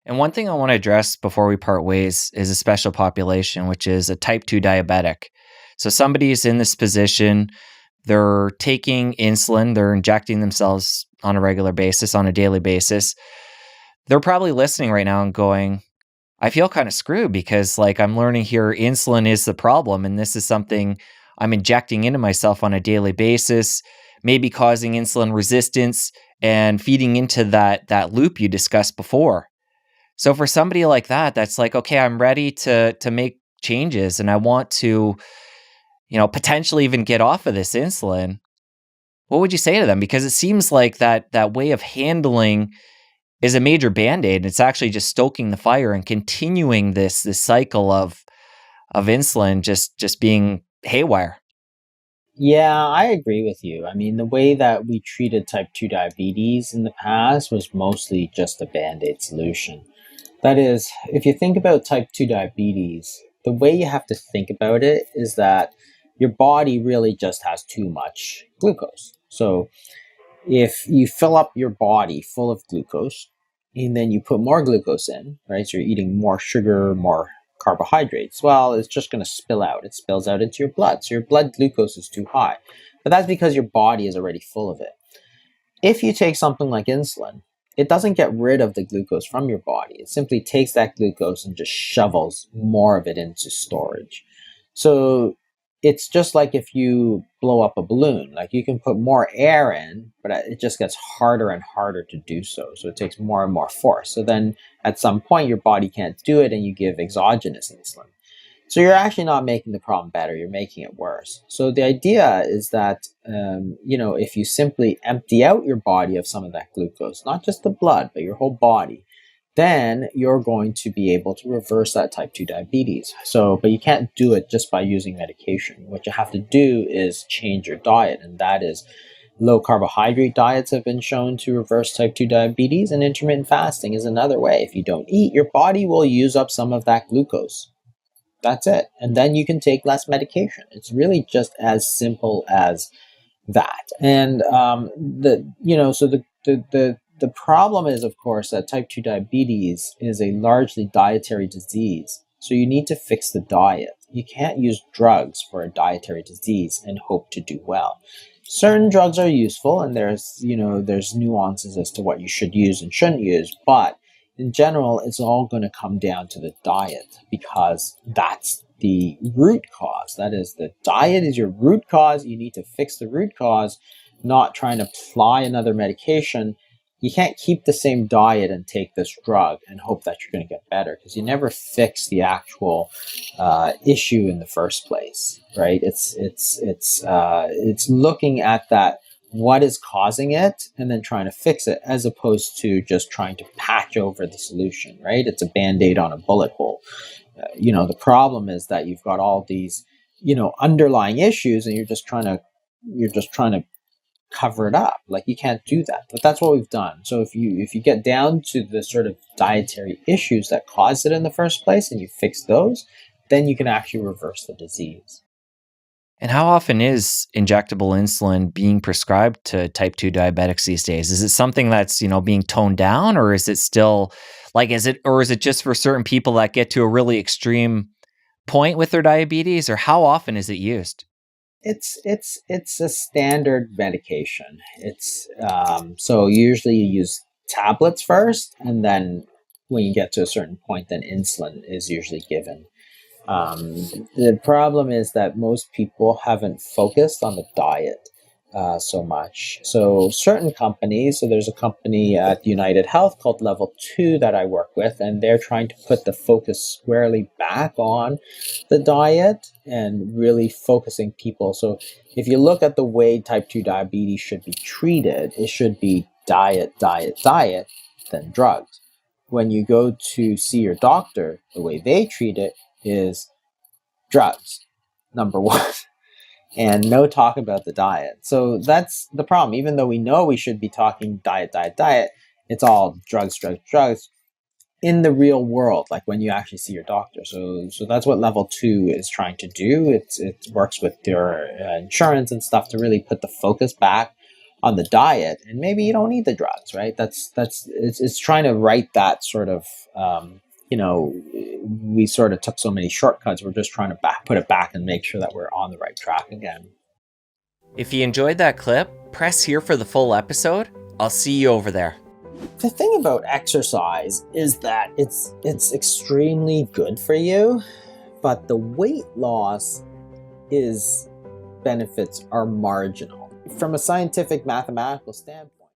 And one thing I want to address before we part ways is a special population, which is a type 2 diabetic. So somebody is in this position, they're taking insulin, they're injecting themselves on a regular basis, on a daily basis. They're probably listening right now and going, I feel kind of screwed because like I'm learning here insulin is the problem and this is something I'm injecting into myself on a daily basis, maybe causing insulin resistance and feeding into that loop you discussed before. So for somebody like that, that's like, okay, I'm ready to make changes and I want to, potentially even get off of this insulin. What would you say to them? Because it seems like that way of handling is a major band-aid. It's actually just stoking the fire and continuing this cycle of insulin just being haywire. Yeah, I agree with you. I mean, the way that we treated type 2 diabetes in the past was mostly just a band aid solution. That is, if you think about type 2 diabetes, the way you have to think about it is that your body really just has too much glucose. So if you fill up your body full of glucose and then you put more glucose in, right? So you're eating more sugar, more carbohydrates. Well, it's just going to spill out. It spills out into your blood. So your blood glucose is too high. But that's because your body is already full of it. If you take something like insulin, it doesn't get rid of the glucose from your body. It simply takes that glucose and just shovels more of it into storage. So it's just like if you blow up a balloon, like you can put more air in, but it just gets harder and harder to do so. So it takes more and more force. So then at some point, your body can't do it and you give exogenous insulin. So you're actually not making the problem better, you're making it worse. So the idea is that, if you simply empty out your body of some of that glucose, not just the blood, but your whole body, then you're going to be able to reverse that type 2 diabetes. But you can't do it just by using medication. What you have to do is change your diet, and that is low carbohydrate diets have been shown to reverse type 2 diabetes, and intermittent fasting is another way. If you don't eat, your body will use up some of that glucose. That's it. And then you can take less medication. It's really just as simple as that. And the problem is, of course, that type 2 diabetes is a largely dietary disease. So you need to fix the diet. You can't use drugs for a dietary disease and hope to do well. Certain drugs are useful, and there's nuances as to what you should use and shouldn't use, but in general, it's all going to come down to the diet because that's the root cause. That is, the diet is your root cause. You need to fix the root cause, not trying to apply another medication. You can't keep the same diet and take this drug and hope that you're going to get better because you never fix the actual issue in the first place, right? It's looking at that, what is causing it, and then trying to fix it, as opposed to just trying to patch over the solution, right? It's a band-aid on a bullet hole. The problem is that you've got all these, underlying issues, and you're just trying to cover it up. Like, you can't do that, but that's what we've done. So if you get down to the sort of dietary issues that caused it in the first place, and you fix those, then you can actually reverse the disease. And how often is injectable insulin being prescribed to type 2 diabetics these days? Is it something that's, being toned down, or is it still is it just for certain people that get to a really extreme point with their diabetes, or how often is it used? It's a standard medication. It's so usually you use tablets first, and then when you get to a certain point, then insulin is usually given. The problem is that most people haven't focused on the diet so much. So certain companies, so there's a company at United Health called Level 2 that I work with, and they're trying to put the focus squarely back on the diet and really focusing people. So if you look at the way type 2 diabetes should be treated, it should be diet, diet, diet, then drugs. When you go to see your doctor, the way they treat it is drugs, number one, and no talk about the diet. So that's the problem. Even though we know we should be talking diet, diet, diet, it's all drugs, drugs, drugs in the real world, like when you actually see your doctor. So that's what Level 2 is trying to do. It works with your insurance and stuff to really put the focus back on the diet, and maybe you don't need the drugs, right? It's trying to right that sort of, you know, we sort of took so many shortcuts. We're just trying to put it back and make sure that we're on the right track again. If you enjoyed that clip, press here for the full episode. I'll see you over there. The thing about exercise is that it's extremely good for you, but the weight loss benefits are marginal. From a scientific mathematical standpoint,